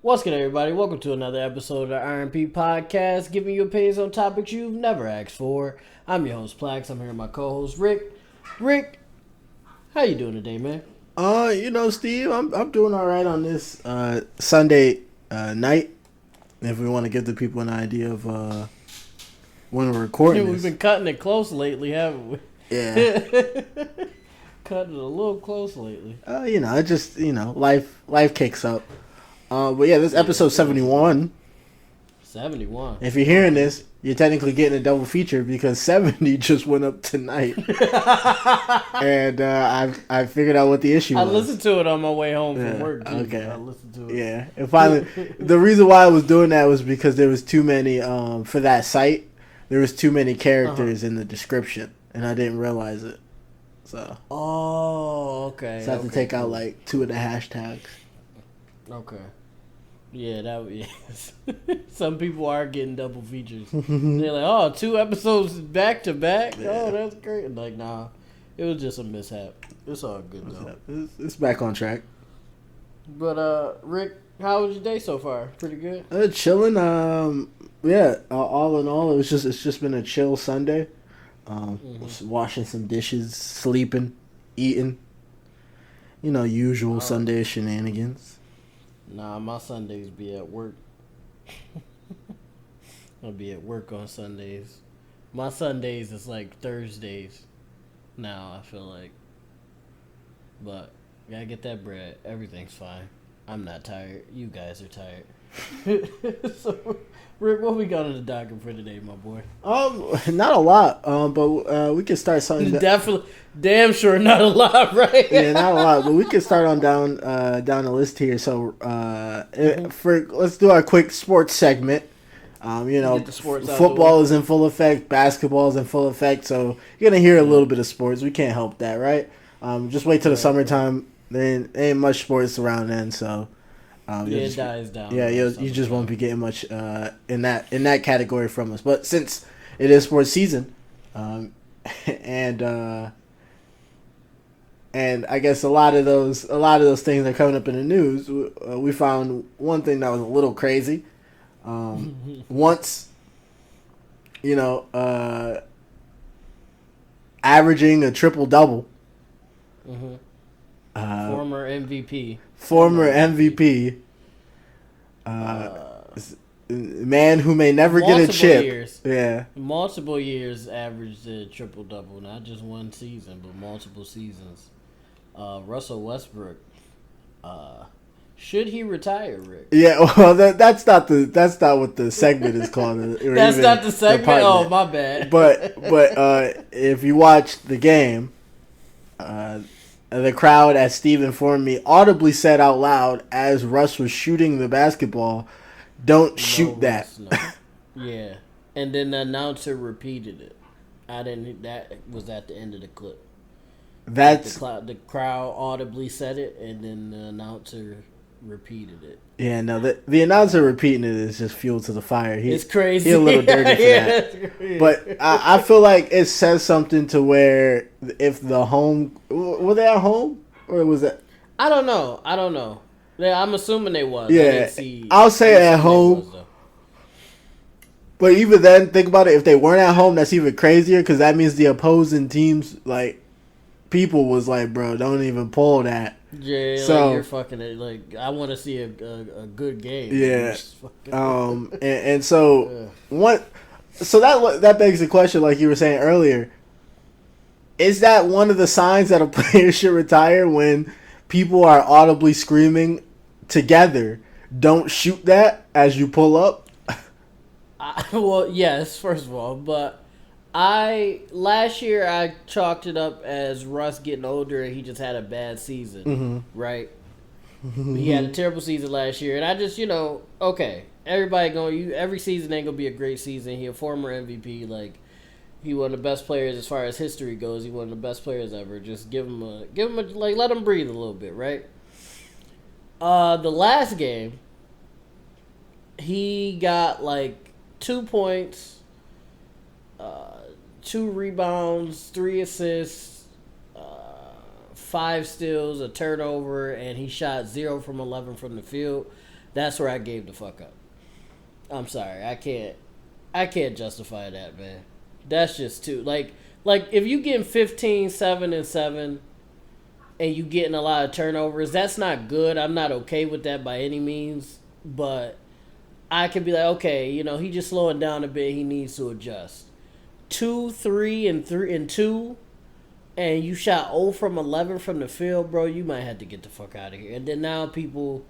What's good, everybody? Welcome to another episode of the R&P Podcast, giving you opinions on topics you've never asked for. I'm your host, PLAX. I'm here with my co-host, Rick. Rick, how you doing today, man? Steve, I'm doing all right on this Sunday night. If we want to give the people an idea of when we're recording We've been cutting it close lately, haven't we? Yeah. Cutting it a little close lately. It just, life kicks up. But yeah, this is episode 71. 71. If you're hearing this, you're technically getting a double feature because 70 just went up tonight. And I figured out what the issue was. I listened to it on my way home from work, too. Okay. I listened to it. Yeah. And finally, the reason why I was doing that was because there was too many, for that site, there was too many characters in the description. And I didn't realize it. So. Oh, okay. So I have to take out like 2 of the hashtags. Okay. Yeah, some people are getting double features. They're like, 2 episodes back to back? Yeah. Oh, that's great. Like, nah, it was just a mishap. It's all good, though. It's back on track. But, Rick, how was your day so far? Pretty good? Chilling. All in all, it's just been a chill Sunday. Washing some dishes, sleeping, eating. Usual Sunday shenanigans. Nah, my Sundays be at work. I'll be at work on Sundays. My Sundays is like Thursdays now, I feel like. But, gotta get that bread. Everything's fine. I'm not tired. You guys are tired. So, Rick, what we got on the docket for today, my boy? Not a lot. But we can start something. Definitely, damn sure, not a lot, right? Yeah, not a lot. But we can start on down the list here. So, let's do our quick sports segment. Football is in full effect. Basketball is in full effect. So you're gonna hear a little bit of sports. We can't help that, right? Just wait till the summertime. There ain't much sports around then. So. It dies down. Yeah, you just won't be getting much in that category from us. But since it is sports season, and I guess a lot of those things are coming up in the news. We found one thing that was a little crazy. Once, averaging a triple double. Former MVP. Man who may never get a chip. Years. Yeah. Multiple years averaged a triple-double. Not just one season, but multiple seasons. Russell Westbrook. Should he retire, Rick? Yeah, well, that's not what the segment is called. That's not the segment? Oh, my bad. But if you watch the game, the crowd, as Steve informed me, audibly said out loud as Russ was shooting the basketball, "Don't shoot that." No. Yeah, and then the announcer repeated it. That was at the end of the clip. The crowd audibly said it, and then the announcer repeated it. Yeah, no, the announcer repeating it is just fuel to the fire. It's crazy. He's a little dirty for that. But I feel like it says something to where if the home... Were they at home? Or was that... I don't know. Yeah, I'm assuming they was. Yeah, I'll say at home. But even then, think about it. If they weren't at home, that's even crazier because that means the opposing teams, people was like, bro, don't even pull that. Yeah, so, you're fucking it. I want to see a good game. Yeah. And so what? So that begs the question, like you were saying earlier. Is that one of the signs that a player should retire when people are audibly screaming together, "Don't shoot that" as you pull up? Well, yes, first of all, but. Last year I chalked it up as Russ getting older and he just had a bad season, right? He had a terrible season last year, and I just, okay, every season ain't gonna be a great season. He a former MVP, he one of the best players as far as history goes. He one of the best players ever. Just give him a let him breathe a little bit, right? The last game, he got 2 points. 2 rebounds, 3 assists, 5 steals, a turnover, and he shot 0 from 11 from the field. That's where I gave the fuck up. I'm sorry, I can't justify that, man. That's just too like if you getting 15, 7, and 7, and you getting a lot of turnovers, that's not good. I'm not okay with that by any means, but I could be like, okay, he just slowing down a bit. He needs to adjust. 2, 3, and 2, and you shot 0 from 11 from the field, bro. You might have to get the fuck out of here. And then now people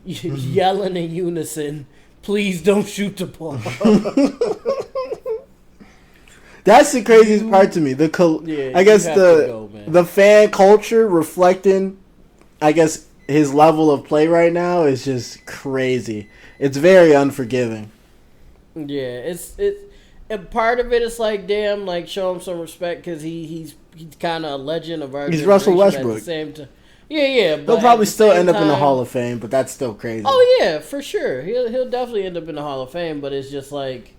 yelling in unison, please don't shoot the ball. That's the craziest part to me. I guess the fan culture reflecting, I guess, his level of play right now is just crazy. It's very unforgiving. Yeah, and part of it is like, damn, like show him some respect because he's kind of a legend of our. He's Russell Westbrook. At the same time. Yeah. But he'll probably still end up in the Hall of Fame, but that's still crazy. Oh yeah, for sure. He'll definitely end up in the Hall of Fame, but it's just like.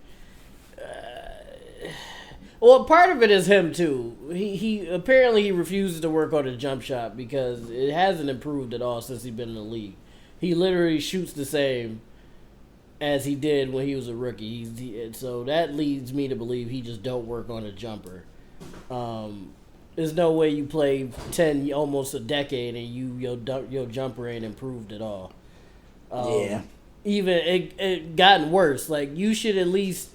Well, part of it is him too. He apparently refuses to work on a jump shot because it hasn't improved at all since he's been in the league. He literally shoots the same as he did when he was a rookie. So that leads me to believe he just don't work on a jumper. There's no way you play 10, almost a decade, and your jumper ain't improved at all. Yeah. Even it gotten worse. Like you should at least.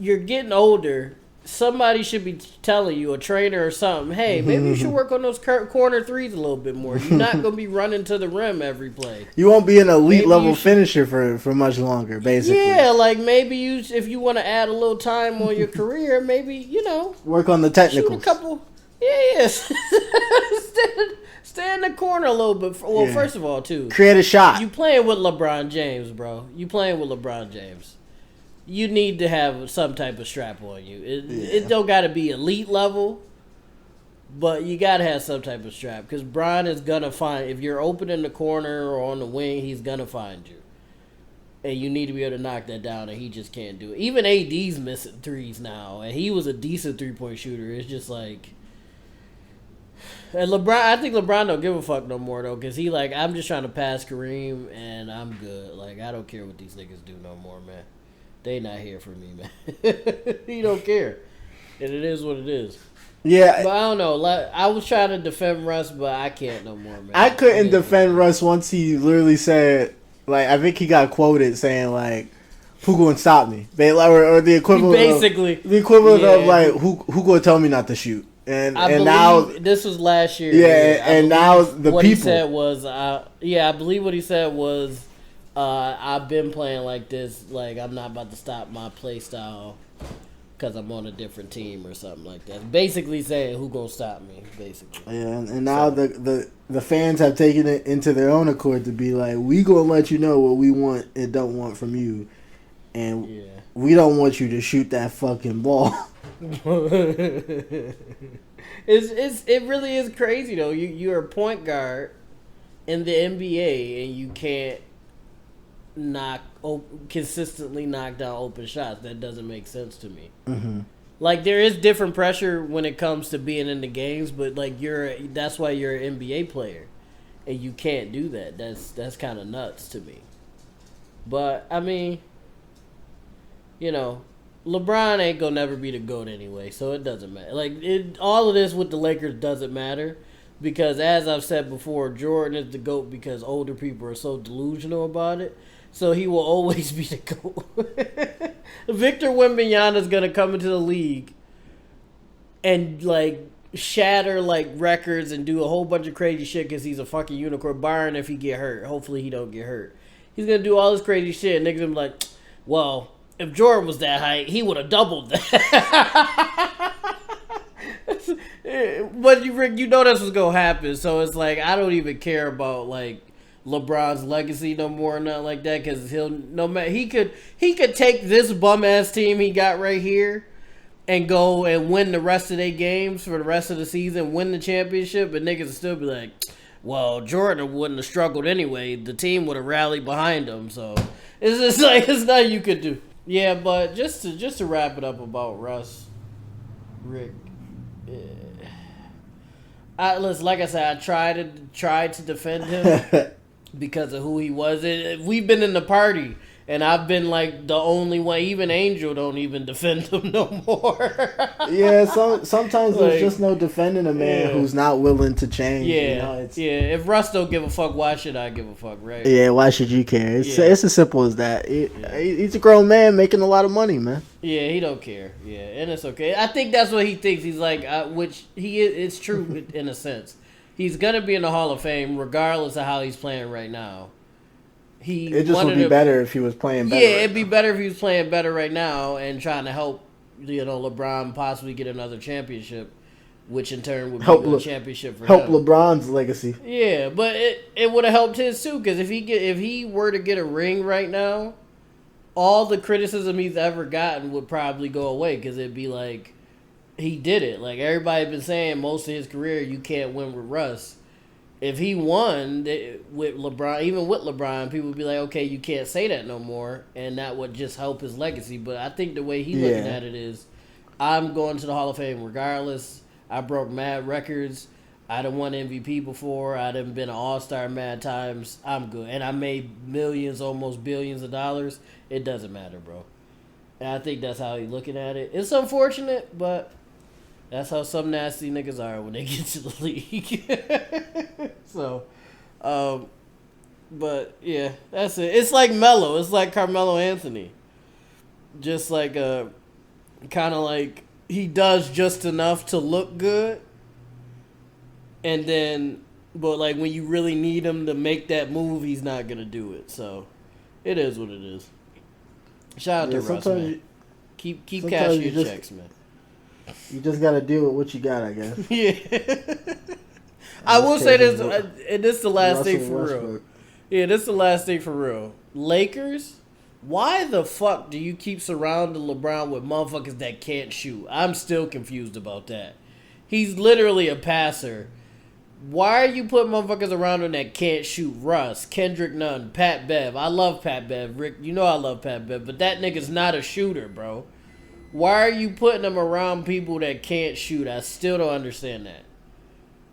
You're getting older. Somebody should be telling you, a trainer or something, hey, maybe you should work on those corner threes a little bit more. You're not going to be running to the rim every play. You won't be an elite level finisher for much longer, basically. Yeah, like maybe if you want to add a little time on your career, maybe, work on the technicals. Shoot a couple. Yeah. Stay in the corner a little bit. Well, first of all, too. Create a shot. You playing with LeBron James, bro. You need to have some type of strap on you. It don't got to be elite level, but you got to have some type of strap because Bron is going to find, if you're open in the corner or on the wing, he's going to find you. And you need to be able to knock that down, and he just can't do it. Even AD's missing threes now, and he was a decent three-point shooter. It's just like... And I think LeBron don't give a fuck no more, though, because he like, I'm just trying to pass Kareem, and I'm good. Like, I don't care what these niggas do no more, man. They not here for me, man. He don't care. And it is what it is. Yeah. But I don't know. Like, I was trying to defend Russ, but I can't no more, man. I couldn't defend Russ once he literally said, like, I think he got quoted saying, like, who gonna stop me? Or the equivalent basically. The equivalent of, like, who gonna tell me not to shoot? And now this was last year. Yeah, and now the what people. He said was, I believe what he said was, I've been playing like this. Like I'm not about to stop my play style because I'm on a different team or something like that. Basically saying, who gonna stop me? Basically. Yeah, and now the fans have taken it into their own accord to be like, we gonna let you know what we want and don't want from you, and we don't want you to shoot that fucking ball. It really is crazy though. You're a point guard in the NBA and you can't consistently knock down open shots. That doesn't make sense to me. Mm-hmm. Like there is different pressure when it comes to being in the games, but like that's why you're an NBA player, and you can't do that. That's kind of nuts to me. But I mean, LeBron ain't gonna never be the GOAT anyway, so it doesn't matter. Like all of this with the Lakers doesn't matter because, as I've said before, Jordan is the GOAT because older people are so delusional about it. So he will always be the GOAT. Victor Wembanyama is gonna come into the league and like shatter like records and do a whole bunch of crazy shit because he's a fucking unicorn. Barring if he get hurt, hopefully he don't get hurt. He's gonna do all this crazy shit. And niggas gonna be like, well, if Jordan was that height, he would have doubled that. But you know this was gonna happen, so it's like I don't even care about like LeBron's legacy no more or nothing like that because he could take this bum ass team he got right here and go and win the rest of their games for the rest of the season, win the championship, but niggas would still be like, well, Jordan wouldn't have struggled anyway. The team would have rallied behind him, so it's just like it's nothing you could do. Yeah, but just to wrap it up about Russ, Rick. Listen, like I said, I tried to defend him. because of who he was. We've been in the party, and I've been like the only one. Even Angel don't even defend him no more. Yeah, sometimes there's just no defending a man who's not willing to change. Yeah, If Russ don't give a fuck, why should I give a fuck, right? Yeah, why should you care? It's as simple as that. He's a grown man making a lot of money, man. Yeah, he don't care. Yeah, and it's okay. I think that's what he thinks. He's like, which he is. It's true in a sense. He's gonna be in the Hall of Fame regardless of how he's playing right now. It just would be better if he was playing better. Yeah, it'd be better if he was playing better right now and trying to help, LeBron possibly get another championship, which in turn would be a championship for him. Help LeBron's legacy. Yeah, but it would have helped his too, because if he were to get a ring right now, all the criticism he's ever gotten would probably go away, because it'd be like, he did it. Like, everybody been saying most of his career, you can't win with Russ. If he won with LeBron, even with LeBron, people would be like, okay, you can't say that no more, and that would just help his legacy. But I think the way he's looking at it is, I'm going to the Hall of Fame regardless. I broke mad records. I done won MVP before. I done been an all-star mad times. I'm good. And I made millions, almost billions of dollars. It doesn't matter, bro. And I think that's how he's looking at it. It's unfortunate, but that's how some nasty niggas are when they get to the league. So, but yeah, that's it. It's like Melo. It's like Carmelo Anthony. Just like kind of like he does just enough to look good, and then, but like when you really need him to make that move, he's not gonna do it. So, it is what it is. Shout out to Russ, man. Keep cashing your checks, man. You just gotta deal with what you got, I guess. Yeah. I will say this, and this is the last thing for real. Yeah, this is the last thing for real. Lakers, why the fuck do you keep surrounding LeBron with motherfuckers that can't shoot? I'm still confused about that. He's literally a passer. Why are you putting motherfuckers around him that can't shoot? Russ, Kendrick Nunn, Pat Bev. I love Pat Bev. Rick, you know I love Pat Bev, but that nigga's not a shooter, bro. Why are you putting them around people that can't shoot? I still don't understand that.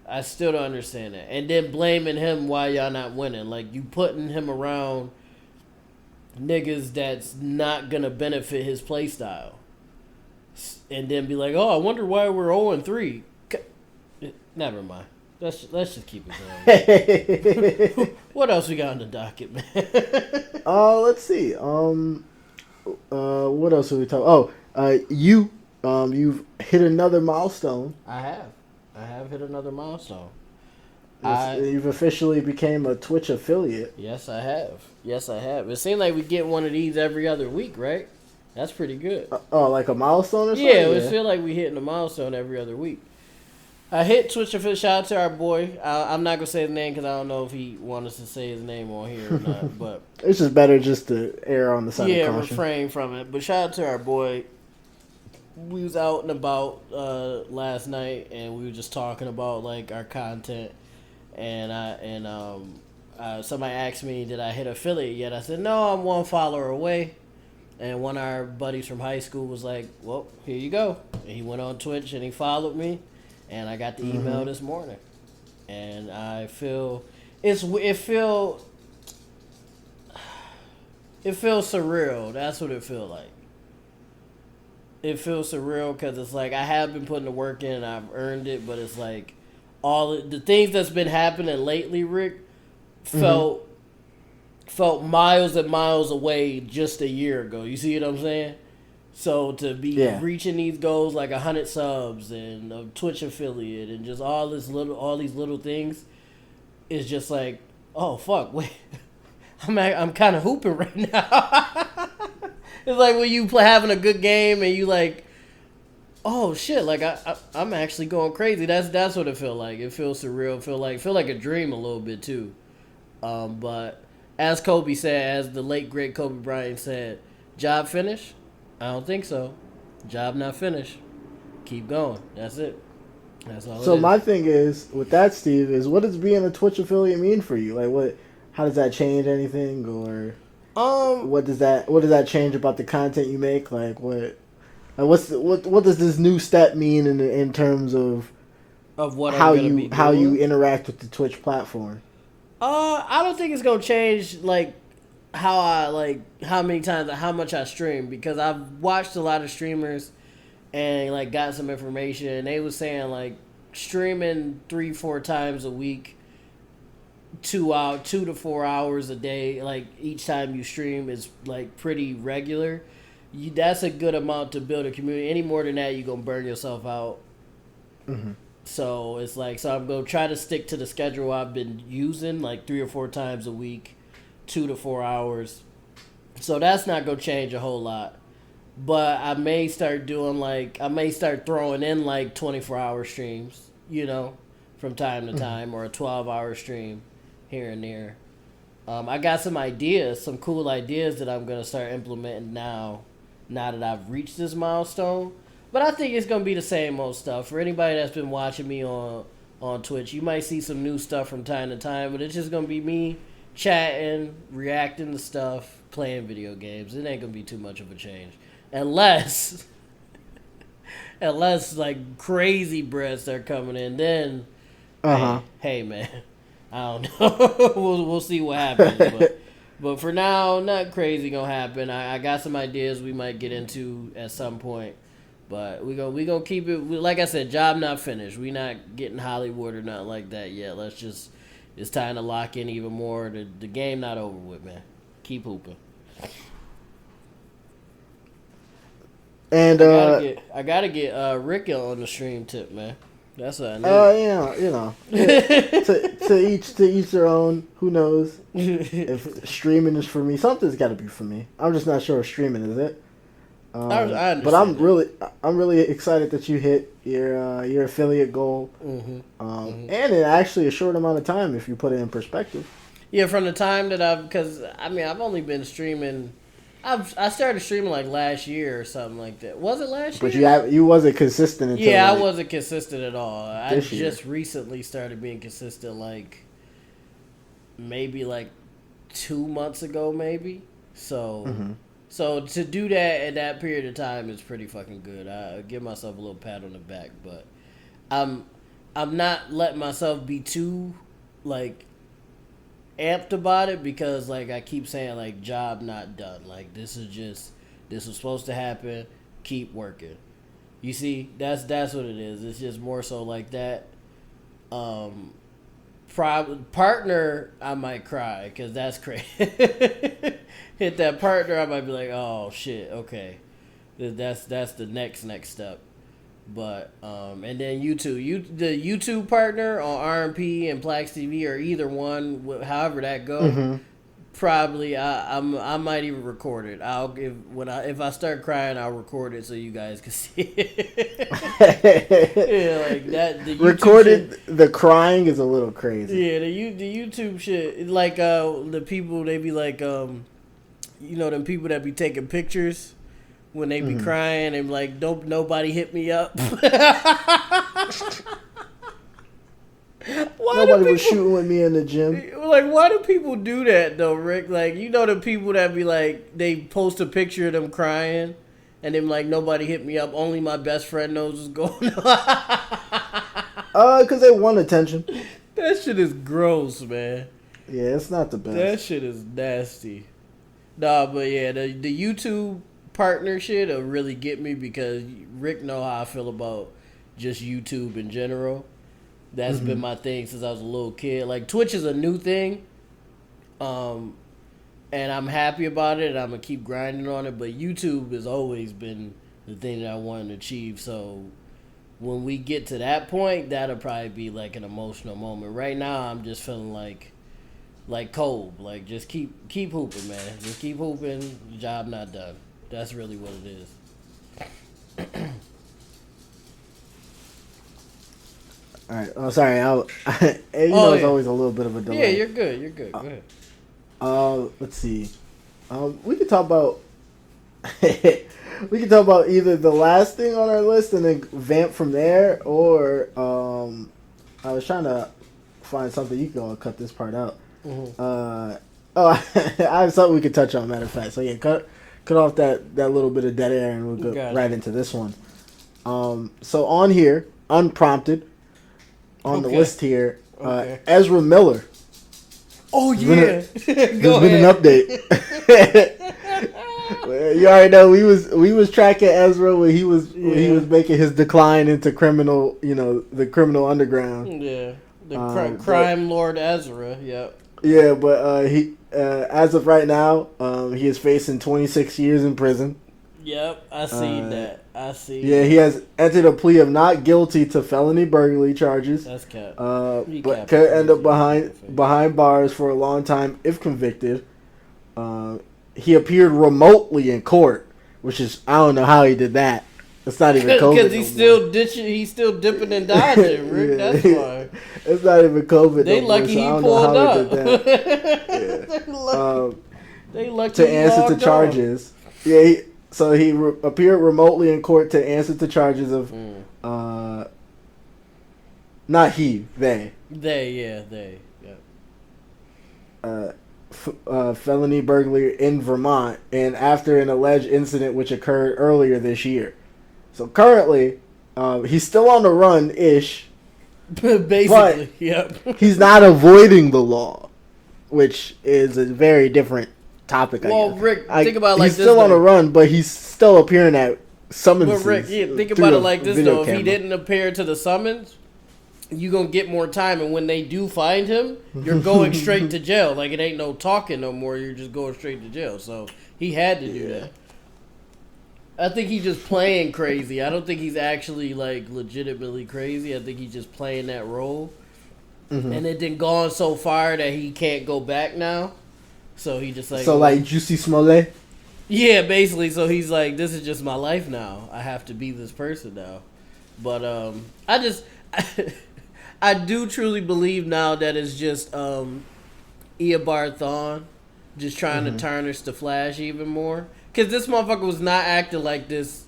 And then blaming him why y'all not winning. Like, you putting him around niggas that's not going to benefit his play style. And then be like, oh, I wonder why we're 0-3. Never mind. Let's just keep it going. What else we got on the docket, man? Let's see. What else are we talking? You've hit another milestone. I have hit another milestone. You've officially became a Twitch affiliate. Yes, I have. It seems like we get one of these every other week, right? That's pretty good. Like a milestone or something? Yeah, it feel like we hitting a milestone every other week. I hit Twitch affiliate. Shout out to our boy. I'm not going to say his name because I don't know if he wants us to say his name on here or not. But it's just better just to err on the side of caution. Yeah, refrain from it. But shout out to our boy. We was out and about last night, and we were just talking about like our content, and somebody asked me, did I hit affiliate yet? I said, no, I'm one follower away. And one of our buddies from high school was like, well, here you go. And he went on Twitch and he followed me, and I got the email this morning, and I feel it feels surreal. That's what it feels like. It feels surreal because it's like I have been putting the work in and I've earned it, but it's like all the things that's been happening lately, Rick, felt miles and miles away just a year ago. You see what I'm saying? So to be reaching these goals like 100 subs and a Twitch affiliate and just all these little things is just like, oh fuck, wait, I'm kind of hooping right now. It's like when you having a good game and you like, oh shit, like I'm actually going crazy. That's what it feel like. It feels surreal. Feel like a dream a little bit too. But as Kobe said, as the late great Kobe Bryant said, job finished? I don't think so. Job not finished. Keep going. That's it. That's all. So my thing is with that, Steve, is what does being a Twitch affiliate mean for you? Like how does that change anything, or what does that change about the content you make? Like what does this new step mean in terms of what how you interact with the Twitch platform? I don't think it's gonna change like how many times how much I stream, because I've watched a lot of streamers and like got some information, and they was saying like streaming 3-4 times a week, 2 to 4 hours a day, like each time you stream is like pretty regular. That's a good amount to build a community. Any more than that, you're gonna burn yourself out. Mm-hmm. So it's like, so I'm gonna try to stick to the schedule I've been using, like 3 or 4 times a week, 2 to 4 hours. So that's not gonna change a whole lot. But I may start throwing in like 24-hour streams, from time to time, or a 12-hour stream here and there. I got some ideas, some cool ideas that I'm gonna start implementing now that I've reached this milestone. But I think it's gonna be the same old stuff. For anybody that's been watching me on Twitch, you might see some new stuff from time to time, but it's just gonna be me chatting, reacting to stuff, playing video games. It ain't gonna be too much of a change, unless like crazy breasts are coming in. Then, hey man, I don't know. we'll see what happens. But for now, nothing crazy gonna happen. I got some ideas we might get into at some point. But we gonna keep it, like I said, job not finished. We not getting Hollywood or nothing like that yet. It's time to lock in even more. The game not over with, man. Keep hooping. And I gotta get Rick on the stream tip, man. That's what I need. to each their own. Who knows if streaming is for me? Something's got to be for me. I'm just not sure if streaming is it. But I'm really excited that you hit your affiliate goal, and in actually a short amount of time if you put it in perspective. Yeah, from the time that I've only been streaming. I started streaming like last year or something like that. Was it last year? But you wasn't consistent until I wasn't consistent at all. I just recently started being consistent, like maybe like 2 months ago, maybe. So. So to do that at that period of time is pretty fucking good. I give myself a little pat on the back, but I'm not letting myself be too like amped about it, because like I keep saying, like, job not done. Like this was supposed to happen. Keep working. You see, that's what it is. It's just more so like that. Partner, I might cry because that's crazy. Hit that partner, I might be like, oh shit, okay, that's the next step. But and then the YouTube partner on R&P and PLAX TV, or either one, however that goes. Probably I might even record it. If I start crying, I'll record it so you guys can see it. Yeah, like that. The recorded the crying is a little crazy. Yeah, the YouTube shit, like the people, they be like them people that be taking pictures when they be crying and like, don't nobody hit me up. Nobody was shooting with me in the gym. Like, why do people do that though, Rick? Like, the people that be like, they post a picture of them crying and then like, nobody hit me up, only my best friend knows what's going on. Because they want attention. That shit is gross, man. Yeah, it's not the best. That shit is nasty. Nah, but yeah, the YouTube partner shit will really get me, because Rick know how I feel about just YouTube in general. That's been my thing since I was a little kid. Like, Twitch is a new thing, and I'm happy about it, and I'm going to keep grinding on it, but YouTube has always been the thing that I wanted to achieve. So when we get to that point, that'll probably be like an emotional moment. Right now, I'm just feeling like Cole, like, just keep hooping, man. Just keep hooping. The job not done. That's really what it is. All right. Oh, sorry. It's always a little bit of a delay. Yeah, you're good. Go ahead. Let's see. We could talk about either the last thing on our list and then vamp from there, or I was trying to find something. You can all cut this part out. I have something we could touch on, matter of fact. So yeah, cut off that little bit of dead air and we'll go right into this one. So on here, unprompted, on the list here, Ezra Miller Oh yeah, there's been an update. You already know we was tracking Ezra when he was making his decline into criminal, the criminal underground. Yeah, the crime lord Ezra. Yep. Yeah, but he as of right now, he is facing 26 years in prison. Yep, I seen that. I see. Yeah, he has entered a plea of not guilty to felony burglary charges. That's cap. But could end up behind bars for a long time if convicted. He appeared remotely in court, which is, I don't know how he did that. It's not even COVID. Because he's still dipping and dodging, Rick. Yeah. That's why. It's not even COVID. They lucky he pulled up. They lucky to answer to charges. On. Yeah, he appeared remotely in court to answer to charges of, not he, they. They. Felony burglary in Vermont, and after an alleged incident which occurred earlier this year. So currently, he's still on the run-ish. Basically, yep. He's not avoiding the law, which is a very different topic. Well, Rick, think about it like this. He's still on the run, but he's still appearing at summonses. But Rick, think about it like this though. If he didn't appear to the summons, you're going to get more time, and when they do find him, you're going straight to jail. Like, it ain't no talking no more. You're just going straight to jail. So, he had to do that. I think he's just playing crazy. I don't think he's actually, like, legitimately crazy. I think he's just playing that role. Mm-hmm. And it done gone so far that he can't go back now. So, he just, like... So, like, Juicy Smollett? Yeah, basically. So, he's like, this is just my life now. I have to be this person now. But, I do truly believe now that it's just Eobard Thawne just trying to tarnish the Flash even more. Because this motherfucker was not acting like this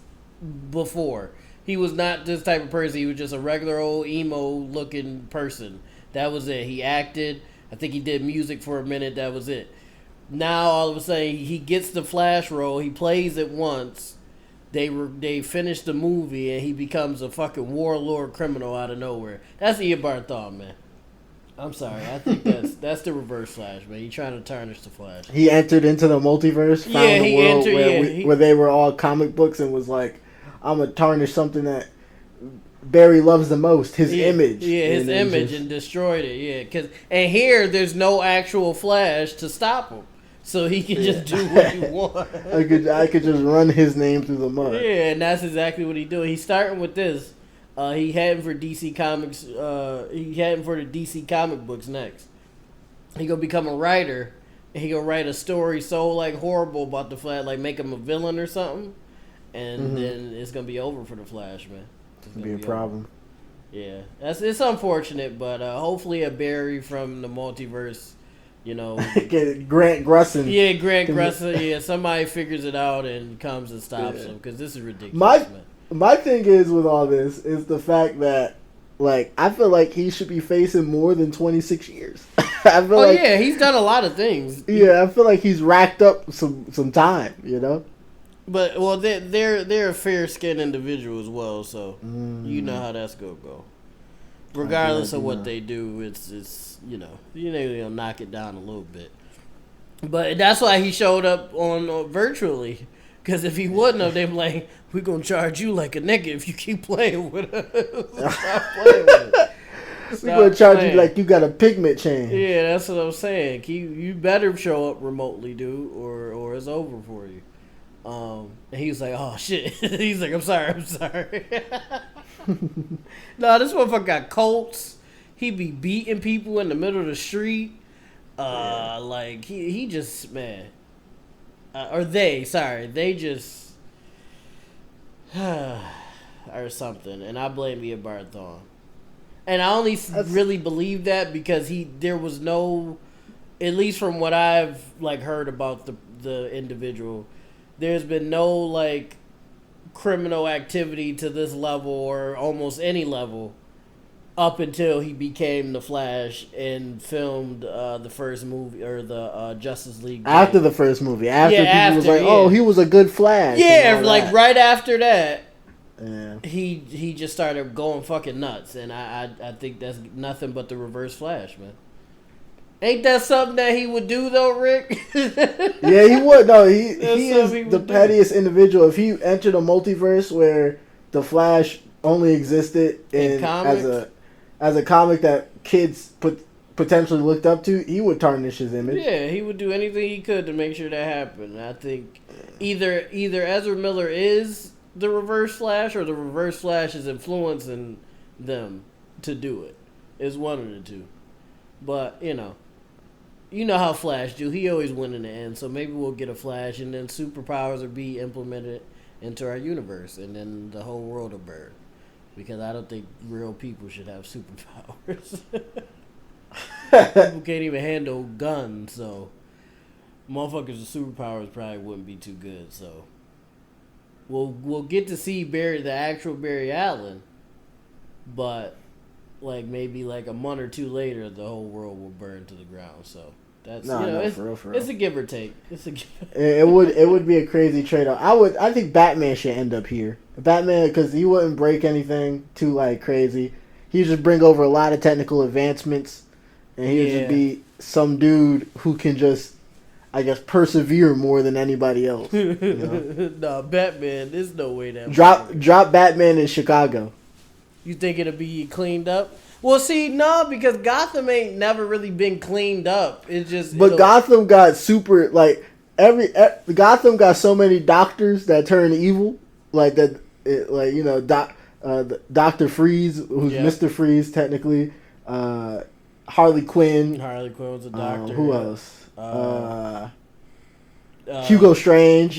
before. He was not this type of person. He was just a regular old emo-looking person. That was it. He acted. I think he did music for a minute. That was it. Now, all of a sudden, he gets the Flash role. He plays it once. They finish the movie and he becomes a fucking warlord criminal out of nowhere. That's Eobard Thawne, man. I'm sorry. I think that's the reverse Flash, man. He trying to tarnish the Flash. He entered into the multiverse, found a world where they were all comic books, and was like, I'm gonna tarnish something that Barry loves the most, his image. Yeah, his image, and destroyed it. Yeah, and here there's no actual Flash to stop him. So he can just do what he wants. I could just run his name through the mud. Yeah, and that's exactly what he's doing. He's starting with this. He heading for DC Comics. He heading for the DC comic books next. He gonna become a writer. And he gonna write a story so like horrible about the Flash, like make him a villain or something, and then it's gonna be over for the Flash, man. It's gonna be a problem. Yeah, it's unfortunate, but hopefully a Barry from the multiverse. Grant Gustin. Yeah, Grant Gustin. Yeah, somebody figures it out and comes and stops him because this is ridiculous. My thing is with all this is the fact that, like, I feel like he should be facing more than 26 years. He's done a lot of things. Yeah, I feel like he's racked up some time, But they're a fair-skinned individual as well, so you know how that's gonna go. Regardless of what they do, it's they'll knock it down a little bit. But that's why he showed up on virtually. Because if he wouldn't have, they'd be like, we're going to charge you like a nigga if you keep playing with us. Stop playing with us. We're going to charge you like you got a pigment change. Yeah, that's what I'm saying. You better show up remotely, dude, or it's over for you. And he was like, oh, shit. He's like, I'm sorry. No, this motherfucker got Colts. He be beating people in the middle of the street. Like, he just, man. They just, or something. And I blame Eobard Thawne. And I only really believe that because there was no, at least from what I've, like, heard about the individual, there's been no, like, criminal activity to this level or almost any level up until he became the Flash and filmed the first movie or the Justice League game. After the first movie, people was like, "Oh, he was a good Flash." Yeah, like right after that, he just started going fucking nuts, and I think that's nothing but the reverse Flash, man. Ain't that something that he would do though, Rick? Yeah, he would. No, he is the pettiest individual. If he entered a multiverse where the Flash only existed as a comic that kids potentially looked up to, he would tarnish his image. Yeah, he would do anything he could to make sure that happened. I think either Ezra Miller is the Reverse Flash or the Reverse Flash is influencing them to do it. It's one of the two. But, you know how Flash do. He always win in the end. So maybe we'll get a Flash and then superpowers will be implemented into our universe. And then the whole world will burn. Because I don't think real people should have superpowers. People can't even handle guns. So motherfuckers with superpowers probably wouldn't be too good. So we'll get to see the actual Barry Allen. But like maybe like a month or two later, the whole world will burn to the ground. So that's for real. It's a give or take. It would be a crazy trade off. I think Batman should end up here. Batman, because he wouldn't break anything too like crazy. He'd just bring over a lot of technical advancements, and he'd just be some dude who can just, I guess, persevere more than anybody else. You know? Nah, Batman. There's no way that drop Batman in Chicago. You think it'll be cleaned up? Well, see, no, because Gotham ain't never really been cleaned up. It's just. But Gotham got super like Gotham got so many doctors that turn evil, like that. Dr. Freeze, who's Mr. Freeze technically. Harley Quinn. Harley Quinn was a doctor. Who else? Hugo Strange.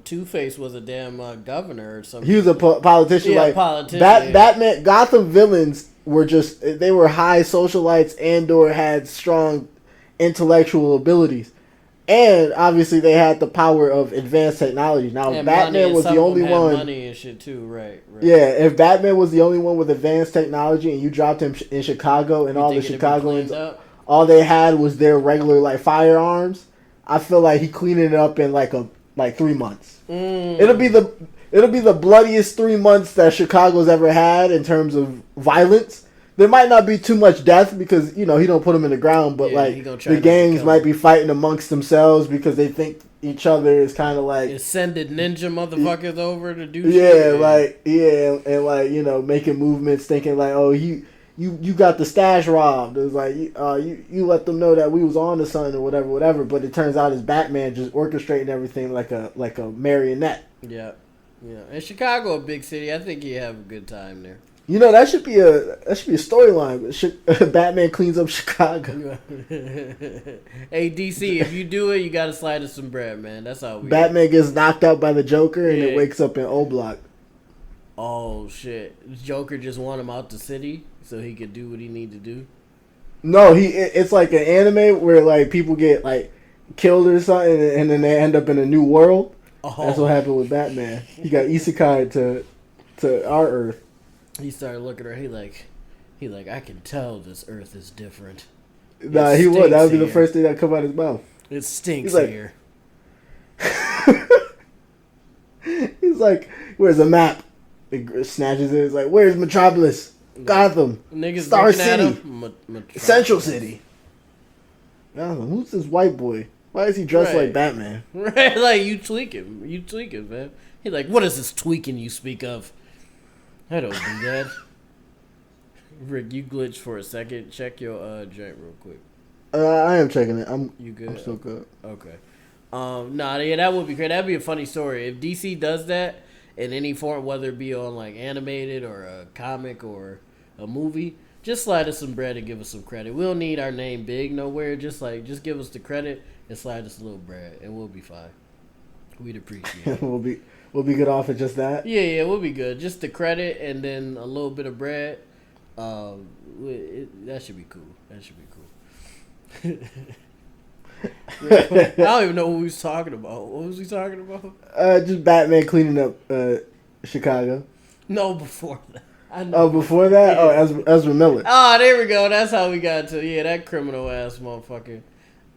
Two-Face was a damn governor or something. He was a politician. Yeah, politician. Batman, Gotham villains were they were high socialites and/or had strong intellectual abilities, and obviously they had the power of advanced technology. Now, if Batman was the only one, money and shit too, right? Yeah, if Batman was the only one with advanced technology, and you dropped him in Chicago, and all the Chicagoans, all they had was their regular like firearms. I feel like he cleaned it up in like 3 months. It'll be the bloodiest 3 months that Chicago's ever had in terms of violence. There might not be too much death because he don't put them in the ground, but the gangs might be fighting amongst themselves because they think each other is kind of like sending ninja motherfuckers over to do shit. And making movements, thinking like, oh, you got the stash robbed. It was like you let them know that we was on to something or whatever. But it turns out it's Batman just orchestrating everything like a marionette. Yeah. And Chicago, a big city. I think you have a good time there. That should be a storyline. Batman cleans up Chicago. Hey DC, if you do it, you gotta slide us some bread, man. That's how we. Batman gets knocked out by the Joker and it wakes up in O Block. Oh shit! Joker just want him out the city so he could do what he need to do. No, it's like an anime where like people get like killed or something, and then they end up in a new world. Oh. That's what happened with Batman. He got isekai to our Earth. He started looking at her. He like I can tell this Earth is different. Nah, he would. That would be the first thing that come out of his mouth. It stinks here. He's like, "Where's the map?" It snatches it. It's like, "Where's Metropolis? Gotham, niggas Star City, Central City." Gotham. Who's this white boy? Why is he dressed like Batman? Right, like you tweaking, man. He's like, "What is this tweaking you speak of?" I don't do that. Rick, you glitched for a second. Check your joint real quick. I am checking it. You good? I'm still good. Okay. That would be great. That'd be a funny story if DC does that in any form, whether it be on like animated or a comic or a movie. Just slide us some bread and give us some credit. We don't need our name big nowhere. Just give us the credit and slide us a little bread, and we'll be fine. We'd appreciate it. We'll be good off at just that? Yeah, we'll be good. Just the credit and then a little bit of bread. That should be cool. I don't even know what we was talking about. What was we talking about? Just Batman cleaning up Chicago. No, before that. I know. Oh, before that? Yeah. Oh, Ezra Miller. Oh, there we go. That's how we got to. Yeah, that criminal ass motherfucker.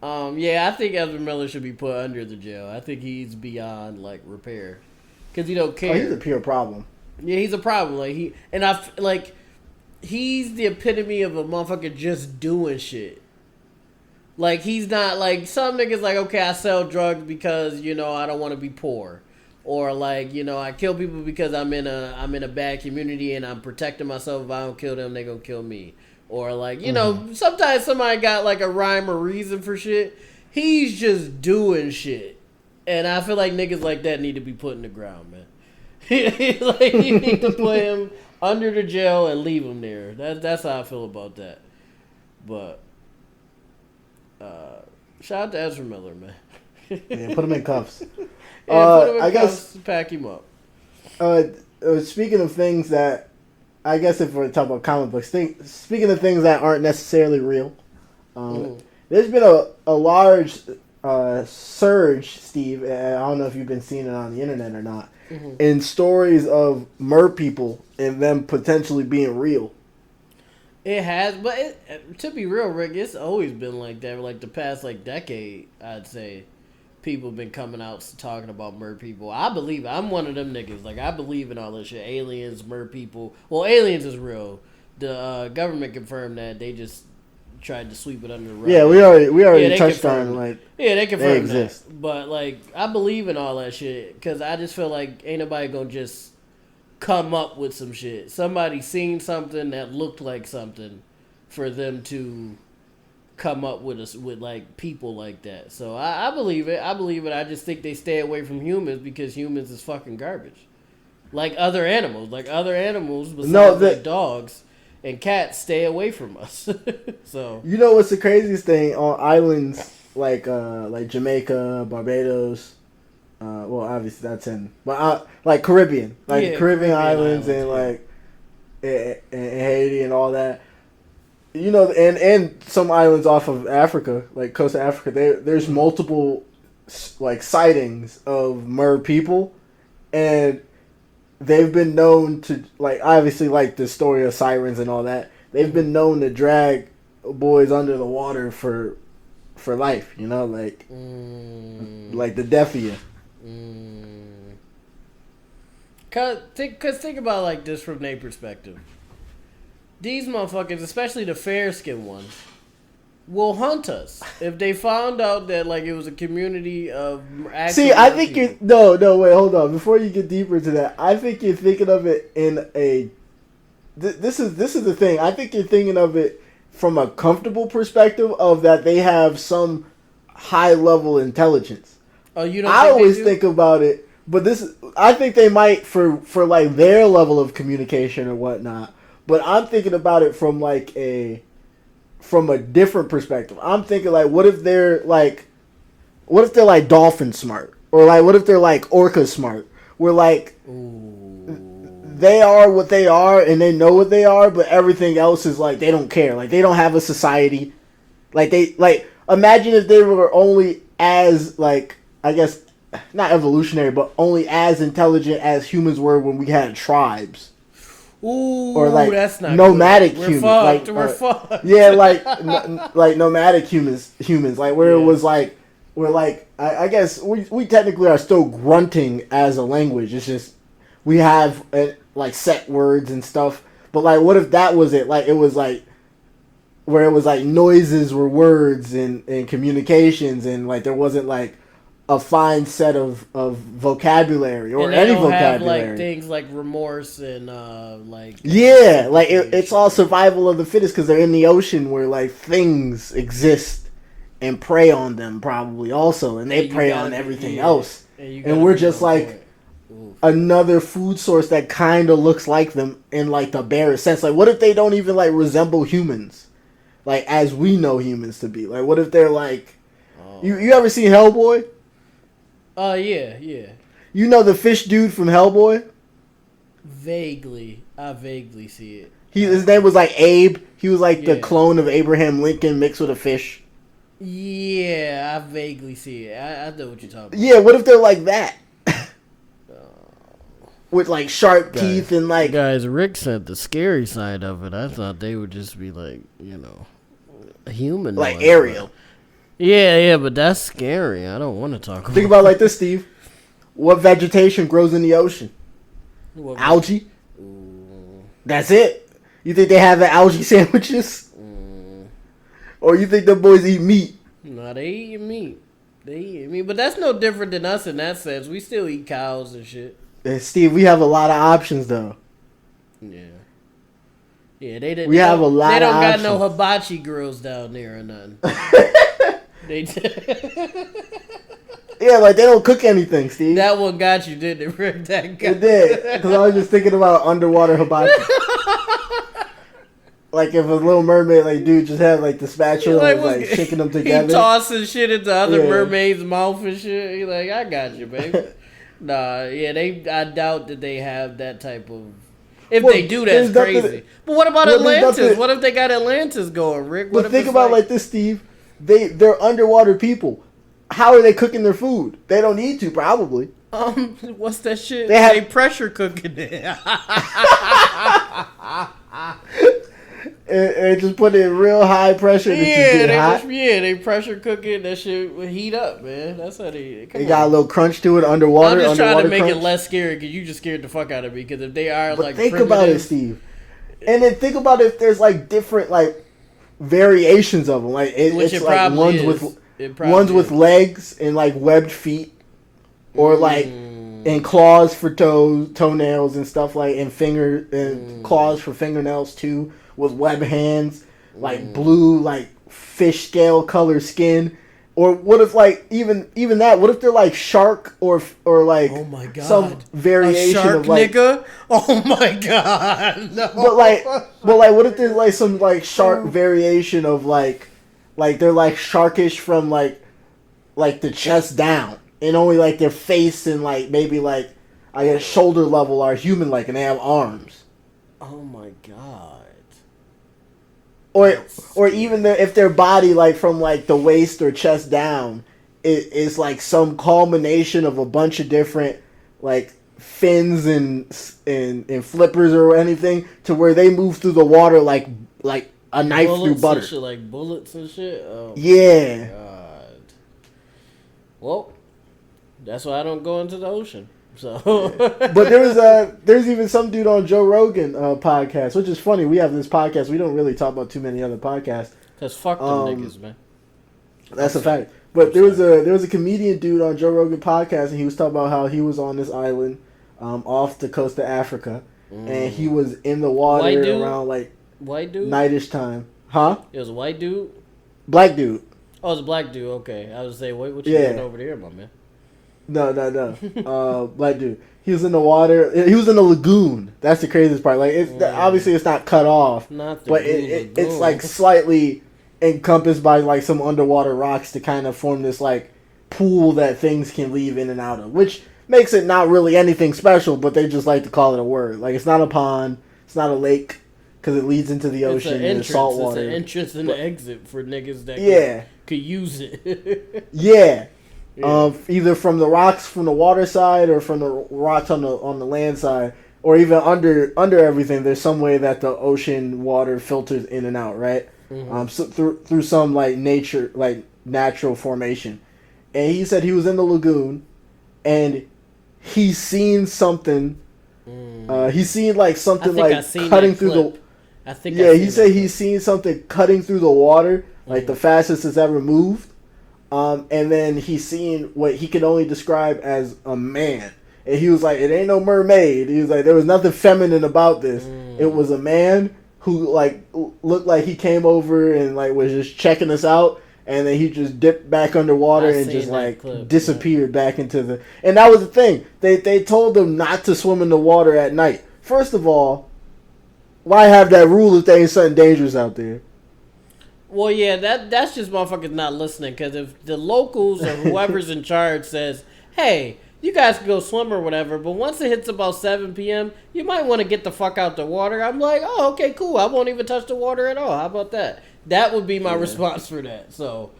I think Ezra Miller should be put under the jail. I think he's beyond like repair. Because he don't care. Oh, he's a pure problem. Yeah, he's a problem. He's the epitome of a motherfucker just doing shit. Like, he's not, like, some niggas like, okay, I sell drugs because, you know, I don't want to be poor. Or, like, you know, I kill people because I'm in a bad community and I'm protecting myself. If I don't kill them, they gonna kill me. Or, like, you know, sometimes somebody got, like, a rhyme or reason for shit. He's just doing shit. And I feel like niggas like that need to be put in the ground, man. Like, you need to put him under the jail and leave him there. That's how I feel about that. But... shout out to Ezra Miller, man. Yeah, put him in cuffs. Put him in I cuffs, guess pack him up. Speaking of things that, I guess if we're talking about comic books, speaking of things that aren't necessarily real, there's been a large surge, Steve. I don't know if you've been seeing it on the internet or not, in stories of Mer-People and them potentially being real. It has, but to be real, Rick, it's always been like that. Like the past decade, I'd say, people been coming out talking about Mer-People. I believe it. I'm one of them niggas. Like, I believe in all this shit. Aliens, Mer-People. Well, aliens is real. The government confirmed that. They just tried to sweep it under the rug. Yeah, we already touched on like. Yeah, they confirmed they exist. that. But like, I believe in all that shit because I just feel like ain't nobody gonna just come up with some shit. Somebody seen something that looked like something for them to come up with like people like that. So I believe it. I just think they stay away from humans because humans is fucking garbage. Like other animals. Besides like dogs and cats stay away from us. So you know what's the craziest thing on islands like Jamaica, Barbados, well, obviously that's in, but like Caribbean, Caribbean islands and like and Haiti and all that. You know, and some islands off of Africa, like coast of Africa, there's multiple like sightings of Mer-People, and they've been known to, like, obviously like the story of sirens and all that. They've been known to drag boys under the water for life. You know, like the death of you. Cause think about like this from their perspective. These motherfuckers, especially the fair-skinned ones, will hunt us if they found out that like it was a community of actual. See, I think you're wait, hold on. Before you get deeper into that, I think you're thinking of it in a. This is the thing. I think you're thinking of it from a comfortable perspective of that they have some high level intelligence. Oh, you don't. I always think about it, but I think they might for like their level of communication or whatnot. But I'm thinking about it from a different perspective. I'm thinking like, what if they're like dolphin smart, or like what if they're like orca smart? Where like they are what they are and they know what they are, but everything else is like they don't care. Like they don't have a society. Like imagine if they were only as like, I guess not evolutionary, but only as intelligent as humans were when we had tribes. Ooh, or like that's not nomadic good. humans. We're fucked. Yeah, like nomadic humans. Like where it was like we're like I guess we technically are still grunting as a language. It's just we have like set words and stuff. But like, what if that was it? Like it was like where it was like noises were words and communications, and like there wasn't like a fine set of vocabulary or any vocabulary. Have, like, things like remorse and like it's all survival of the fittest because they're in the ocean where like things exist and prey on them probably also, and they prey on everything else, and we're just like another food source that kind of looks like them in like the barest sense. Like what if they don't even like resemble humans like as we know humans to be? Like what if they're like you ever seen Hellboy? Yeah. You know the fish dude from Hellboy? Vaguely. I vaguely see it. His name was like Abe. He was like the clone of Abraham Lincoln mixed with a fish. Yeah, I vaguely see it. I know what you're talking about. Yeah, what if they're like that? With like sharp teeth and like... Guys, Rick said the scary side of it. I thought they would just be like, you know, human. Like Ariel. Yeah, but that's scary. I don't want to talk about it. Think about it like this, Steve. What vegetation grows in the ocean? Algae. That's it. You think they have the algae sandwiches? Or you think the boys eat meat? No, they eating meat. They eating meat, but that's no different than us in that sense. We still eat cows and shit. And Steve, we have a lot of options though. Yeah. Yeah, they didn't. We have a lot. They don't of got options. no hibachi grills down there or nothing. They Yeah, like they don't cook anything, Steve. That one got you, didn't it, Rick? That got It did, because I was just thinking about underwater hibachi. Like if a little mermaid, like dude, just had like the spatula and was like shaking them together. He tossing shit into other Yeah. mermaids' mouth and shit. He like, I got you, baby. Nah, yeah, I doubt that they have that type of. If they do, that's crazy. But what about Atlantis? What if they got Atlantis going, Rick? But think about like this, Steve. They're underwater people. How are they cooking their food? They don't need to, probably. What's that shit? They pressure cooking it. and just put it in real high pressure. They pressure cook it. That shit will heat up, man. That's how they. They got a little crunch to it underwater. I'm just trying to make crunch. it less scary because you just scared the fuck out of me. Because if they are but like, think about it, Steve, and then think about if there's like different like variations of them. Like it's like ones with legs and like webbed feet, or like and claws for toenails and stuff like, and claws for fingernails too, with web hands, like blue like fish scale color skin. Or what if like even that? What if they're like shark or like oh my god, some variation a shark of like nigga? Oh my god, no. But like what if there's like some like shark variation of like they're like sharkish from like the chest down, and only like their face and like maybe like I guess shoulder level are human like, and they have arms. Oh my god. Or even if their body like from like the waist or chest down is like some culmination of a bunch of different like fins and flippers or anything, to where they move through the water like a knife bullets through butter. And shit, like bullets and shit. Oh yeah. My God. Well, that's why I don't go into the ocean. So, but there's even some dude on Joe Rogan podcast, which is funny. We have this podcast. We don't really talk about too many other podcasts. Cause fuck them niggas, man. That's a fact. But there was a comedian dude on Joe Rogan podcast, and he was talking about how he was on this island off the coast of Africa, and he was in the water around like white dude nightish time. Huh? It was a white dude. Black dude. Oh, it was a black dude. Okay, I was saying, what you doing over there, my man? No. Black dude. He was in the water. He was in the lagoon. That's the craziest part. Like, obviously it's not cut off, but it's like slightly encompassed by like some underwater rocks to kind of form this like pool that things can leave in and out of, which makes it not really anything special. But they just like to call it a word. Like, it's not a pond. It's not a lake, because it leads into the ocean and salt water. It's an entrance and an exit for niggas that could use it. Yeah. Either from the rocks from the water side, or from the rocks on the land side, or even under everything. There's some way that the ocean water filters in and out, right? Mm-hmm. So through some like natural formation. And he said he was in the lagoon, and he's seen something. He's seen like something like cutting through the. I think. Yeah, he said he's seen something cutting through the water, like the fastest it's ever moved. And then he's seen what he can only describe as a man. And he was like, it ain't no mermaid. He was like, there was nothing feminine about this. It was a man who like looked like he came over and like was just checking us out. And then he just dipped back underwater and just like disappeared back into the... And that was the thing. They told them not to swim in the water at night. First of all, why have that rule if there ain't something dangerous out there? Well, yeah, that's just motherfuckers not listening. Because if the locals or whoever's in charge says, hey, you guys can go swim or whatever, but once it hits about 7 p.m., you might want to get the fuck out the water. I'm like, oh, okay, cool. I won't even touch the water at all. How about that? That would be my response for that. So,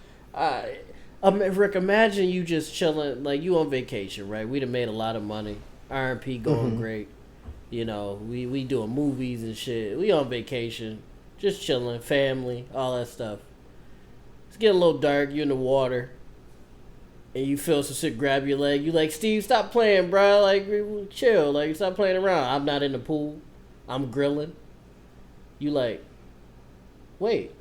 Rick, imagine you just chilling, like you on vacation, right? We done made a lot of money. R&P going great. You know, we doing movies and shit. We on vacation. Just chilling, family, all that stuff. It's getting a little dark. You in the water, and you feel some shit grab your leg. You like, Steve, stop playing, bro. Like, chill. Like, stop playing around. I'm not in the pool. I'm grilling. You like, wait,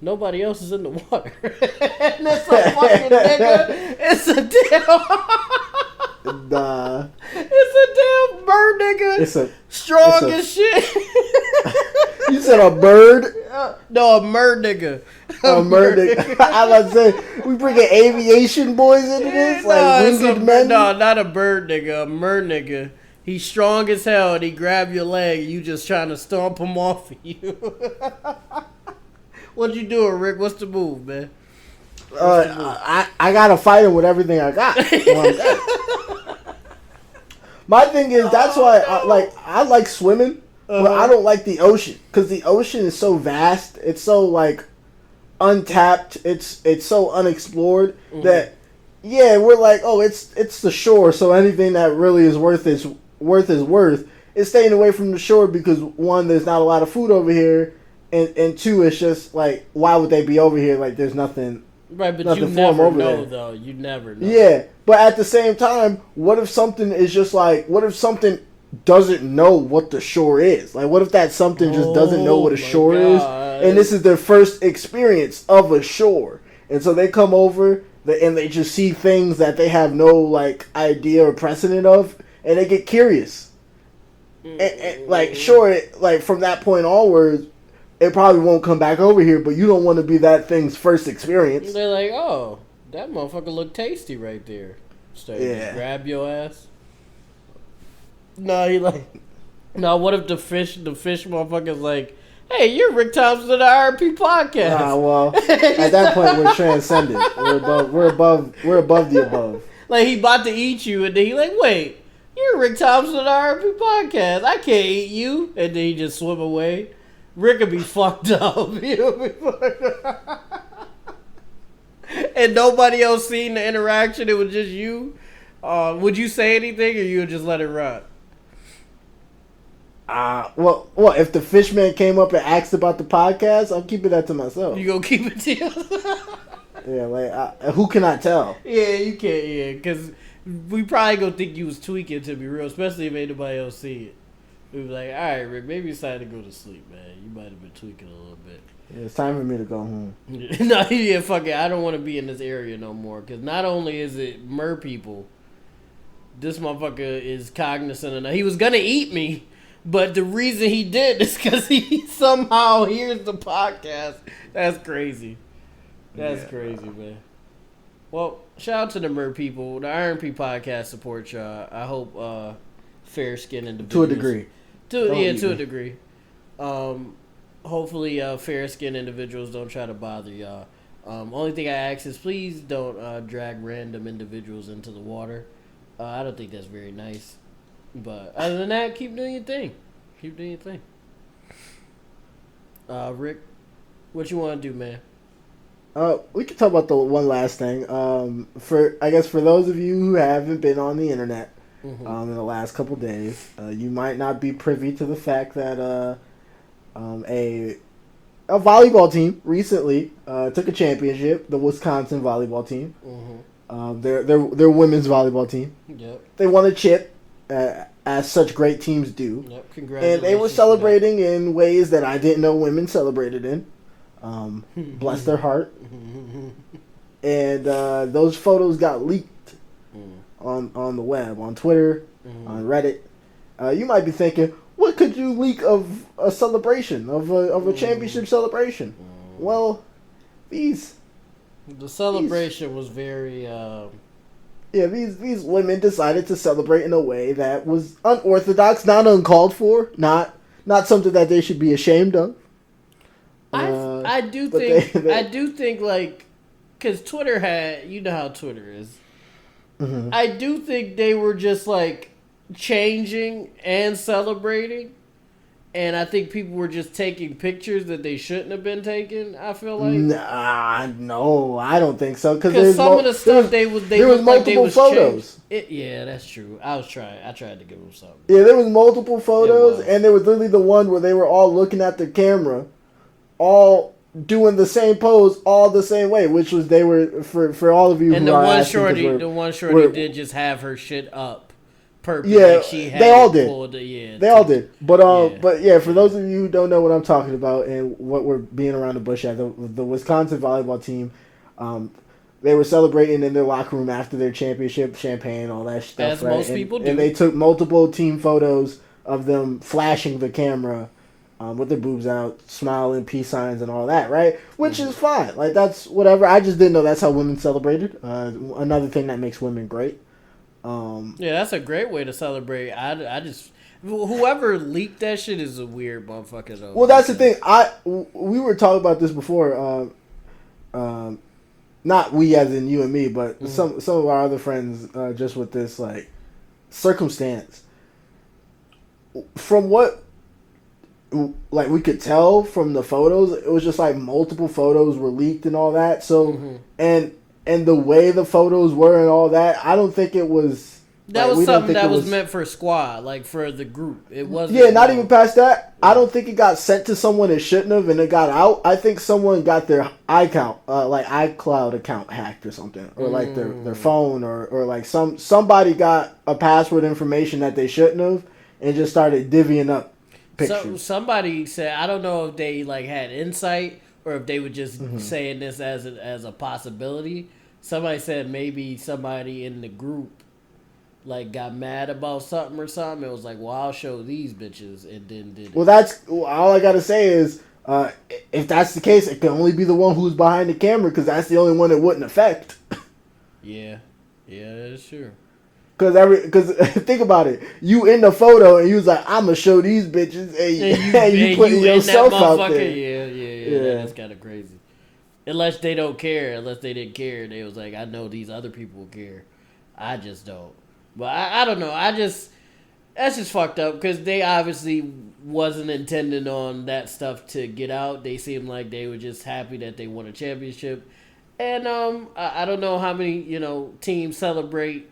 Nobody else is in the water. And it's a fucking nigga. It's a damn. Nah. It's a damn bird nigga. It's a strong as shit. You said a bird? No, a mer nigga. A mer nigga. I was about to say, we bringing aviation boys into this? Like winged men? No, not a bird nigga. A mer nigga. He's strong as hell and he grab your leg and you just trying to stomp him off of you. What you doing, Rick? What's the move, man? I gotta fight him with everything I got. My thing is, that's why I like swimming, but I don't like the ocean because the ocean is so vast. It's so like untapped. It's so unexplored that we're like, oh, it's the shore. So anything that really is worth is worth. It's staying away from the shore because one, there's not a lot of food over here, and two, it's just like, why would they be over here? Like there's nothing. Right, but you never know, though. You never know. Yeah, but at the same time, what if something is just like, what if something doesn't know what the shore is? Like, what if that something just doesn't know what a shore is? And this is their first experience of a shore. And so they come over, and they just see things that they have no, like, idea or precedent of, and they get curious. And like, sure, like, from that point onwards, it probably won't come back over here, but you don't want to be that thing's first experience. They're like, oh, that motherfucker look tasty right there. So just grab your ass. No, what if the fish motherfucker's like, hey, you're Rick Thompson of the R&P Podcast. Well, at that point we're transcendent. We're above the above. Like he about to eat you, and then he like, wait, you're Rick Thompson of the R&P Podcast. I can't eat you, and then he just swim away. Rick would be fucked up. And nobody else seen the interaction. It was just you. Would you say anything, or you would just let it run? Well, if the fishman came up and asked about the podcast, I'm keeping that to myself. You gonna keep it to yourself? Yeah, like who can I tell? Yeah, you can't. Yeah, because we probably gonna think you was tweaking, to be real, especially if anybody else see it. We was like, all right, Rick, maybe it's time to go to sleep, man. You might have been tweaking a little bit. Yeah, it's time for me to go home. No, yeah, fuck it. I don't want to be in this area no more. Because not only is it Mer-People, this motherfucker is cognizant enough. He was going to eat me, but the reason he did is because he somehow hears the podcast. That's crazy. That's crazy, man. Well, shout out to the Mer-People. The R&P Podcast supports y'all. I hope fair-skinned individuals. To a degree. To a degree. Hopefully, fair-skinned individuals don't try to bother y'all. Only thing I ask is please don't drag random individuals into the water. I don't think that's very nice. But other than that, keep doing your thing. Rick, what you want to do, man? We can talk about the one last thing. For those of you who haven't been on the internet in the last couple days, you might not be privy to the fact that a volleyball team recently took a championship. The Wisconsin volleyball team, their women's volleyball team. Yep. They won a chip, as such great teams do. Yep. Congratulations. And they were celebrating in ways that I didn't know women celebrated in. Bless their heart. And those photos got leaked on the web, on Twitter, on Reddit. You might be thinking, what could you leak of a celebration, of a championship celebration? Well, the celebration was very these women decided to celebrate in a way that was unorthodox, not uncalled for, not something that they should be ashamed of. I do think like, because Twitter had, you know how Twitter is. I do think they were just like changing and celebrating, and I think people were just taking pictures that they shouldn't have been taking. I feel like no, I don't think so, because some of the stuff there was multiple photos. Yeah, that's true. I tried to give them something. Yeah, there was multiple photos, and there was literally the one where they were all looking at the camera, all doing the same pose, all the same way, which was they were for all of you. And who the are one shorty did just have her shit up purpose. Yeah, like she had they all did. They all did. But yeah, for those of you who don't know what I'm talking about and what we're being around the bush at, the Wisconsin volleyball team, they were celebrating in their locker room after their championship, champagne, all that stuff. As most people do. And they took multiple team photos of them flashing the camera with their boobs out, smiling, peace signs, and all that, right? Which is fine. Like, that's whatever. I just didn't know that's how women celebrated. Another thing that makes women great. Yeah, that's a great way to celebrate. I just... Whoever leaked that shit is a weird motherfucker, though. Well, that's the thing. We were talking about this before. Not we as in you and me, but some of our other friends just with this, like, circumstance. From what... like we could tell from the photos, it was just like multiple photos were leaked and all that. So and the way the photos were and all that, I don't think it was. That was something that was meant for squad, like for the group. It wasn't. Yeah, not even past that. I don't think it got sent to someone it shouldn't have, and it got out. I think someone got their like iCloud account hacked or something, or like their phone, or like somebody got a password information that they shouldn't have, and just started divvying up. So, somebody said, I don't know if they like had insight or if they were just saying this as a possibility. Somebody said maybe somebody in the group like got mad about something or something. It was like, well, I'll show these bitches, and then did it. Well, that's all I gotta say is if that's the case, it can only be the one who's behind the camera because that's the only one it wouldn't affect. Yeah, that's true. Because think about it, you in the photo and you was like, I'm gonna show these bitches, and you putting yourself out there. Yeah, that's kind of crazy. Unless they don't care, unless they didn't care, they was like, I know these other people care, I just don't. But I don't know, that's just fucked up because they obviously wasn't intending on that stuff to get out. They seemed like they were just happy that they won a championship, and I don't know how many teams celebrate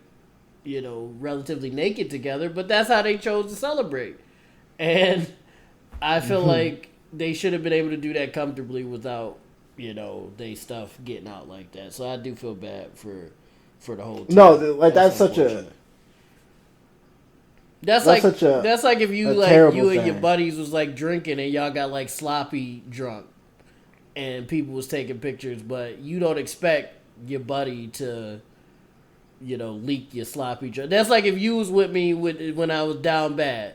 relatively naked together, but that's how they chose to celebrate. And I feel like they should have been able to do that comfortably without, they stuff getting out like that. So I do feel bad for the whole team. No, like that's such a... That's like if you like you and thing. your buddies was like drinking and y'all got like sloppy drunk and people was taking pictures, but you don't expect your buddy to leak your sloppy drink. That's like if you was with me when I was down bad,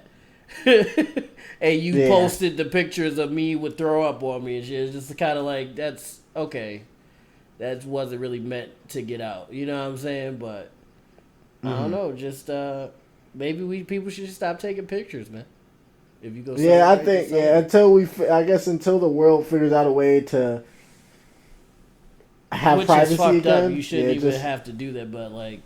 and you posted the pictures of me would throw up on me and shit. It's just kind of like, that's okay. That wasn't really meant to get out. You know what I'm saying? But I don't know. Just maybe people should just stop taking pictures, man. If you go, I think until the world figures out a way to have privacy is fucked again. Up. You shouldn't even have to do that, but like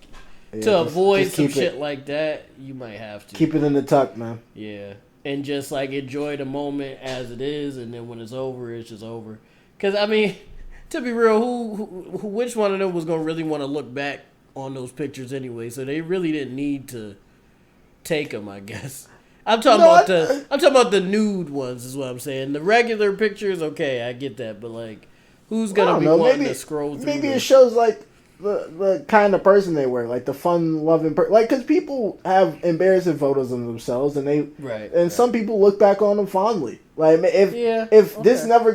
to avoid some shit like that, you might have to keep it in the tuck, man. Yeah, and just like enjoy the moment as it is, and then when it's over, it's just over. Because I mean, to be real, who which one of them was gonna really want to look back on those pictures anyway? So they really didn't need to take them, I guess. I'm talking about the nude ones, is what I'm saying. The regular pictures, okay, I get that, but like, who's gonna be wanting to scroll through? Maybe it shows like the kind of person they were, like the fun-loving person. Like, because people have embarrassing photos of themselves, and some people look back on them fondly. Like, if this never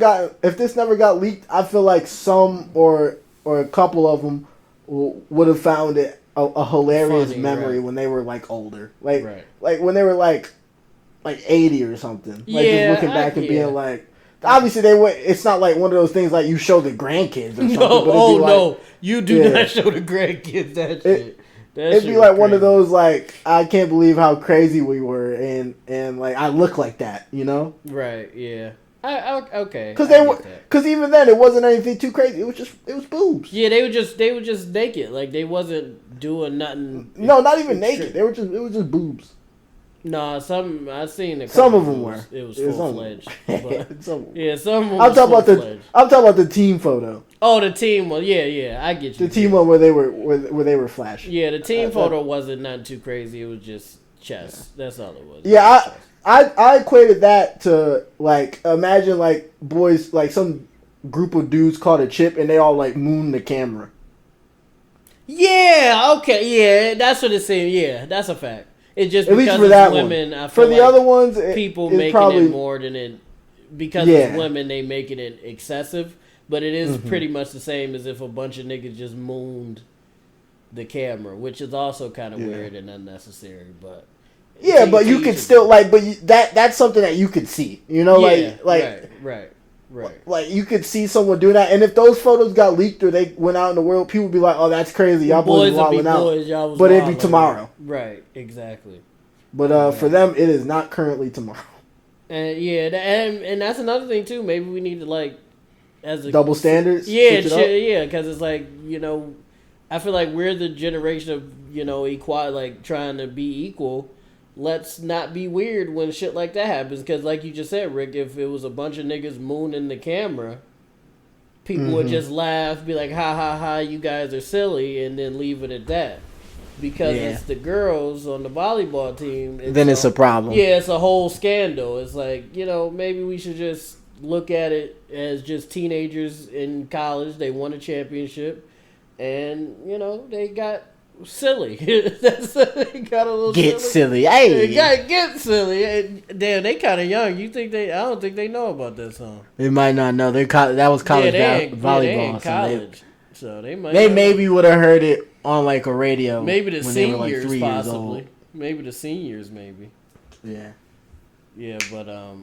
got leaked, I feel like some or a couple of them would have found it a hilarious memory when they were like older, like when they were like 80 or something. Like just looking back and being like. Obviously, it's not like one of those things like you show the grandkids or something. No, you do not show the grandkids that shit. It'd be like one of those like, I can't believe how crazy we were, and like I look like that, Right? Yeah. Okay. Because even then it wasn't anything too crazy. It was boobs. Yeah, they were just naked. Like they wasn't doing nothing. No, not even naked. It was just boobs. No, I seen some of them were. It was full fledged. Some of them. I'm talking about the team photo. Oh, the team one. Yeah, I get you. The team one where they were flashing. Yeah, the team photo wasn't nothing too crazy. It was just chest. Yeah. That's all it was. Yeah, I equated that to like, imagine like boys, like some group of dudes caught a chip and they all like moon the camera. Yeah. Okay. Yeah, that's what it seemed. Yeah, that's a fact. It's just at because least for that women. one. I For feel the like other ones, people it's making probably, it more than it because it's women. They making it excessive, but it is pretty much the same as if a bunch of niggas just mooned the camera, which is also kind of weird and unnecessary. But but you could still that's something that you could see. You know, right. Like you could see someone do that, and if those photos got leaked or they went out in the world, people would be like, "Oh, that's crazy, y'all boys wilding out." But it'd be tomorrow, right? Exactly. But for them, it is not currently tomorrow. And and that's another thing too. Maybe we need to as a double standards. Because it's I feel like we're the generation of equal, trying to be equal. Let's not be weird when shit like that happens. Because like you just said, Rick, if it was a bunch of niggas mooning the camera, people would just laugh, be like, ha ha ha, you guys are silly, and then leave it at that. Because it's the girls on the volleyball team. It's a problem. Yeah, it's a whole scandal. It's like, maybe we should just look at it as just teenagers in college. They won a championship, and, they got silly. They got a little silly. Hey, they got get silly. And, damn, they kind of young. I don't think they know about that song. They might not know. That was college volleyball. They ain't college, so they might. They maybe would have heard it on a radio. Maybe the seniors, 3 possibly. years old. Maybe the seniors, maybe. Yeah. Yeah, but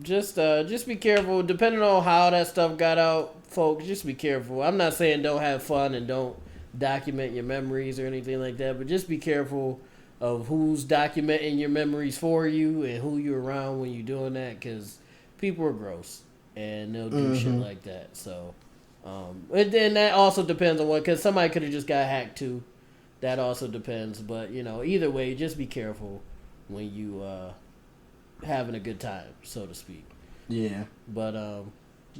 just be careful. Depending on how that stuff got out, folks, just be careful. I'm not saying don't have fun and don't document your memories or anything like that, but just be careful of who's documenting your memories for you and who you're around when you're doing that, because people are gross and they'll do shit like that. So, and then that also depends on because somebody could have just got hacked too. That also depends, but either way, just be careful when you having a good time, so to speak. Yeah. But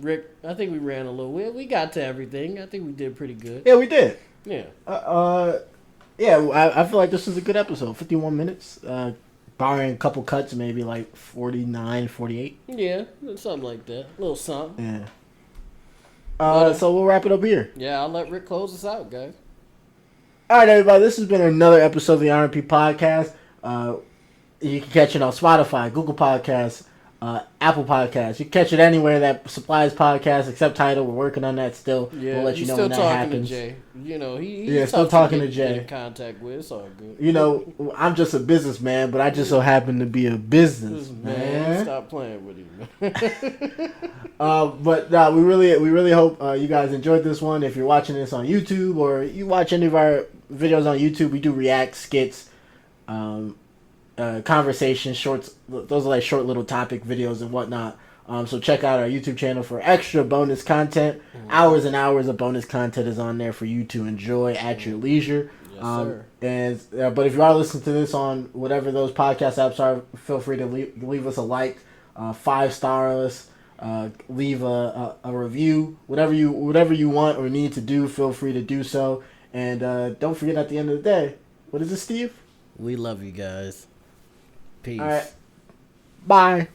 Rick, I think we ran a little. We got to everything. I think we did pretty good. Yeah, we did. Yeah. I feel like this was a good episode. 51 minutes. Barring a couple cuts, maybe 49, 48. Yeah, something like that. A little something. Yeah. So we'll wrap it up here. Yeah, I'll let Rick close us out, guys. All right, everybody. This has been another episode of the R&P Podcast. You can catch it on Spotify, Google Podcasts, Apple Podcasts. You can catch it anywhere that supplies podcasts except Tidal. We're working on that still. Yeah, we'll let you know when that happens. Still talking to Jay. He's still talking to Jay. Get in contact with. It's all good. I'm just a businessman, but I just so happen to be a businessman. Stop playing with him, man. But we really hope you guys enjoyed this one. If you're watching this on YouTube or you watch any of our videos on YouTube, we do react skits. Conversation shorts. Those are short little topic videos and whatnot. So check out our YouTube channel for extra bonus content. Hours and hours of bonus content is on there for you to enjoy at your leisure. Yes, sir. But if you are listening to this on whatever those podcast apps are, feel free to leave us a like, 5-star us, leave a review, whatever you want or need to do. Feel free to do so. And don't forget, at the end of the day, what is it, Steve? We love you guys. Peace. All right. Bye.